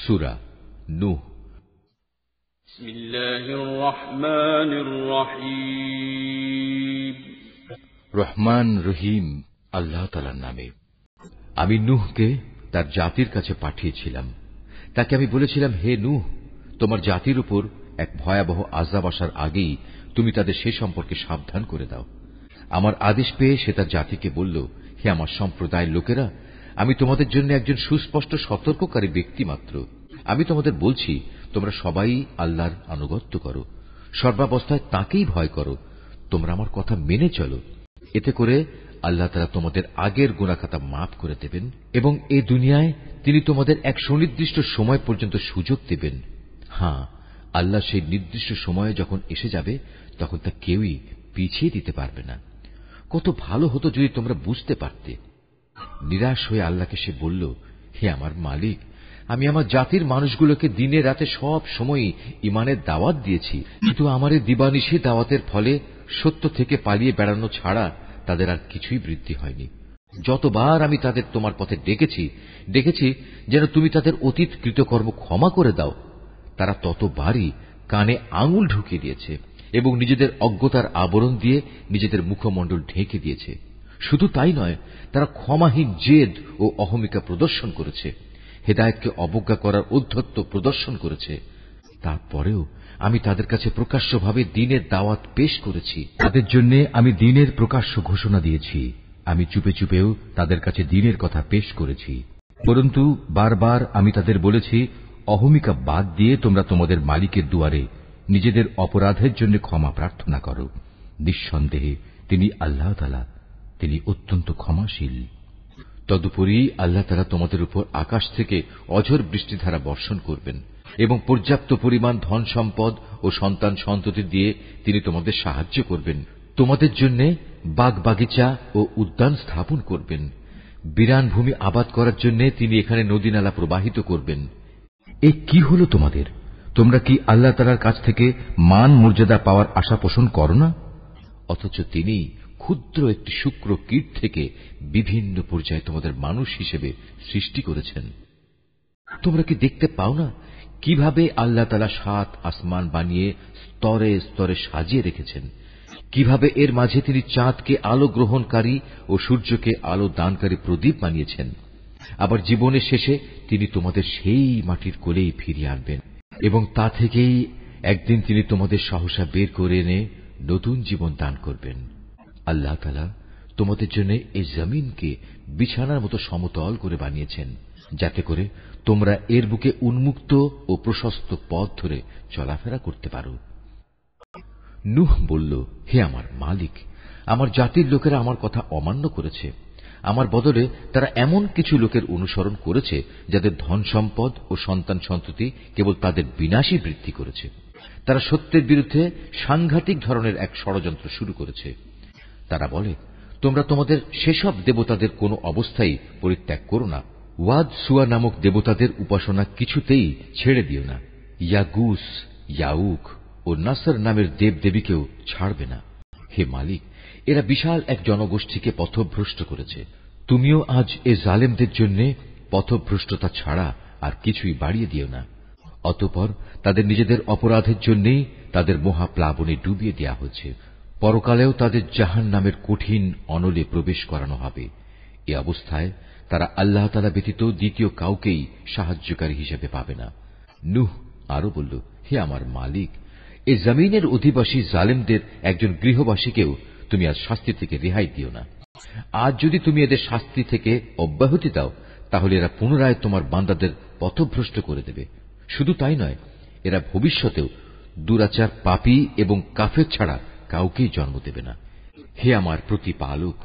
সূরা নূহ। বিসমিল্লাহির রহমানির রহিম। রহমান রহিম আল্লাহ তাআলার নামে। আমি নূহকে তার জাতির কাছে পাঠিয়েছিলাম। তাকে আমি বলেছিলাম, হে নূহ, তোমার জাতির উপর এক ভয়াবহ আযাব আসার আগেই তুমি তাদের সে সম্পর্কে সাবধান করে দাও। আমার আদেশ পেয়ে সে তার জাতিকে বলল, হে আমার সম্প্রদায়ের লোকেরা, আমি তোমাদের জন্য একজন সুস্পষ্ট সতর্ককারী ব্যক্তি মাত্র। আমি তোমাদের বলছি, তোমরা সবাই আল্লাহর আনুগত্য করো, সর্বাবস্থায় তাঁকেই ভয় করো, তোমরা আমার কথা মেনে চলো। এতে করে আল্লাহ তাআলা তোমাদের আগের গুনাহখাতা মাফ করে দেবেন এবং এ দুনিয়ায় তিনি তোমাদের এক সুনির্দিষ্ট সময় পর্যন্ত সুযোগ দেবেন। হ্যাঁ, আল্লাহ সেই নির্দিষ্ট সময়ে যখন এসে যাবে তখন তা কেউই পিছিয়ে দিতে পারবে না। কত ভালো হতো যদি তোমরা বুঝতে পারতে। নিরাশ হয়ে আল্লাহকে সে বলল, হে আমার মালিক, আমি আমার জাতির মানুষগুলোকে দিনে রাতে সব সময়ই ঈমানের দাওয়াত দিয়েছি, কিন্তু আমার এই দিবানিশি দাওয়াতের ফলে সত্য থেকে পালিয়ে বেড়ানো ছাড়া তাদের আর কিছুই বৃদ্ধি হয়নি। যতবার আমি তাদের তোমার পথে ডেকেছি যেন তুমি তাদের অতীত কৃতকর্ম ক্ষমা করে দাও, তারা ততবারই কানে আঙুল ঢুকিয়ে দিয়েছে এবং নিজেদের অজ্ঞতার আবরণ দিয়ে নিজেদের মুখমণ্ডল ঢেকে দিয়েছে। শুধু তাই নয়, তারা ক্ষমাহীন জেদ ও অহমিকা প্রদর্শন করেছে, হেদায়েতকে অবজ্ঞা করার ঔদ্ধত্য প্রদর্শন করেছে। তারপরেও আমি তাদের কাছে প্রকাশ্যভাবে দ্বীনের দাওয়াত পেশ করেছি, তাদের জন্য আমি দ্বীনের প্রকাশ্য ঘোষণা দিয়েছি। আমি চুপে চুপেও তাদের কাছে দ্বীনের কথা পেশ করেছি, পরন্তু বারবার আমি তাদের বলেছি, অহমিকা বাদ দিয়ে তোমরা তোমাদের মালিকের দুয়ারে নিজেদের অপরাধের জন্য ক্ষমা প্রার্থনা করো। নিঃসন্দেহে তিনি আল্লাহ তাআলা, তিনি অত্যন্ত ক্ষমাশীল। তদুপরি আল্লাহ তাআলা তোমাদের উপর আকাশ থেকে অঝোর বৃষ্টিধারা বর্ষণ করবেন এবং পর্যাপ্ত পরিমাণ ধন সম্পদ ও সন্তান সন্ততি দিয়ে তিনি তোমাদের সাহায্য করবেন। তোমাদের জন্য বাগ বাগিচা ও উদ্যান স্থাপন করবেন। বিরান ভূমি আবাদ করার জন্য তিনি এখানে নদী নালা প্রবাহিত করবেন। এ কি হলো তোমাদের? তোমরা কি আল্লাহ তাআলার কাছ থেকে মান মর্যাদা পাওয়ার আশা পোষণ করো না? অথচ তিনি ক্ষুদ্র একটি শুক্র কীট থেকে বিভিন্ন পর্যায়ে তোমাদের মানুষ হিসেবে সৃষ্টি করেছেন। তোমরা কি দেখতে পাও না কিভাবে আল্লাহ তাআলা ৭ আসমান বানিয়ে স্তরে স্তরে সাজিয়ে রেখেছেন, কিভাবে এর মাঝে তিনি চাঁদকে আলো গ্রহণকারী ও সূর্যকে আলো দানকারী প্রদীপ বানিয়েছেন। আবার জীবনের শেষে তিনি তোমাদের সেই মাটির কোলেই ফিরিয়ে আনবেন এবং তা থেকেই একদিন তিনি তোমাদের সহসা বের করে এনে নতুন জীবন দান করবেন। আল্লাহ তাআলা তোমাদের জন্য এই জমিনকে বিছানার মতো সমতল করে বানিয়েছেন, যাতে করে তোমরা এর বুকে উন্মুক্ত ও প্রশস্ত পথ ধরে চলাফেরা করতে পারো। নূহ বলল, হে আমার মালিক, আমার জাতির লোকেরা আমার কথা অমান্য করেছে। আমার বদলে তারা এমন কিছু লোকের অনুসরণ করেছে যাদের ধন সম্পদ ও সন্তান সন্ততি কেবল তাদের বিনাশই বৃদ্ধি করেছে। তারা সত্যের বিরুদ্ধে সাংঘাতিক ধরনের এক ষড়যন্ত্র শুরু করেছে। তারা বলে, তোমরা তোমাদের সেসব দেবতাদের কোনো অবস্থায় পরিত্যাগ করো না। ওয়াদ সুয়া নামক দেবতাদের উপাসনা কিছুতেই ছেড়ে দিও না। ইয়াগুস, ইয়াউক ও নাসর নামের দেবদেবীকেও ছাড়বে না। হে মালিক, এরা বিশাল এক জনগোষ্ঠীকে পথভ্রষ্ট করেছে। তুমিও আজ এ জালেমদের জন্য পথভ্রষ্টতা ছাড়া আর কিছুই বাড়িয়ে দিও না। অতঃপর তাদের নিজেদের অপরাধের জন্যই তাদের মহাপ্লাবনে ডুবিয়ে দেয়া হচ্ছে। পরকালেও তাদের জাহান্নামের কঠিন অনলে প্রবেশ করানো হবে। এ অবস্থায় তারা আল্লাহ তাআলা ব্যতীত দ্বিতীয় কাউকেই সাহায্যকারী হিসেবে পাবে না। নূহ আরো বলল, হে আমার মালিক, এই জমিনের অধিবাসী জালেমদের একজন গৃহবাসীকেও তুমি আজ শাস্তি থেকে রেহাই দিও না। আজ যদি তুমি এদের শাস্তি থেকে অব্যাহতি দাও, তাহলে এরা পুনরায় তোমার বান্দাদের পথভ্রষ্ট করে দেবে। শুধু তাই নয়, এরা ভবিষ্যতেও দুরাচার, পাপী এবং কাফের ছাড়া কাউকেই জন্ম দেবে না। হে আমার প্রতিপালক,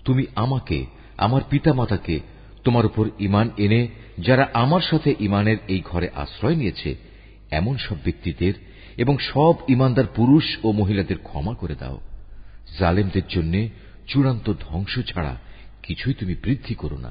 তুমি আমাকে, আমার পিতামাতাকে তোমার উপর ঈমান এনে যারা আমার সাথে ঈমানের এই ঘরে আশ্রয় নিয়েছে এমন সব ব্যক্তিদের এবং সব ঈমানদার পুরুষ ও মহিলাদের ক্ষমা করে দাও। জালেমদের জন্য চূড়ান্ত ধ্বংস ছাড়া কিছুই তুমি বৃদ্ধি করো না।